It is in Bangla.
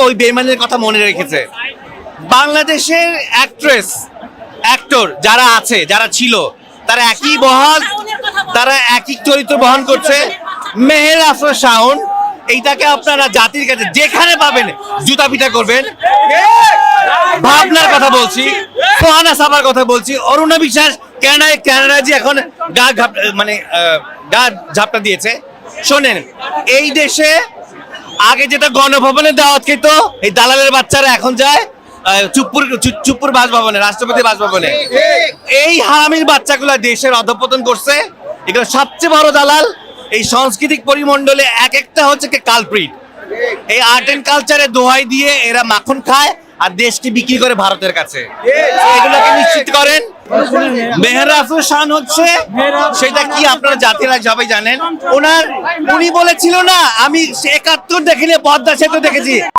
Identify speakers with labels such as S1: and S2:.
S1: ওই বেইমানের কথা মনে রেখেছে। বাংলাদেশের অ্যাক্টর যারা আছে, যারা ছিল, তারা একই চরিত্র বহন করছে। মেহের আফরোজ শাওন, এইটাকে আপনারা জাতির কাছে যেখানে পাবেন জুতা পিটা করবেন। ভাবনার কথা বলছি, সোহানা সাবার কথা বলছি, অরুণা বিশ্বাস কানাডায় যে এখন গা ঝাপটা দিয়েছে। শোনেন, এই দেশে আগে যেটা গণভবনে দাওয়াত খেত, এই দালালের বাচ্চারা এখন যায় চুপ্পুর বাসভবনে, রাষ্ট্রপতি বাসভবনে। এই হারামির বাচ্চাগুলো দেশের অধঃপতন করছে। এগুলো সবচেয়ে বড় দালাল। এই সাংস্কৃতিক পরিমণ্ডলে এক একটা হচ্ছে কালপ্রিট। এই আর্ট এন্ড কালচারে দোহাই দিয়ে এরা মাখন খায় আর দেশকে বিক্রি করে ভারতের কাছে। এগুলোকে নিশ্চিত করেন। মেহের আফরোজ শাওন হচ্ছে, সেটা কি আপনারা জাতিরা সবাই জানেন। উনি বলেছিল না, আমি ৭১ দেখিনি, পদ্মা সেতু দেখেছি।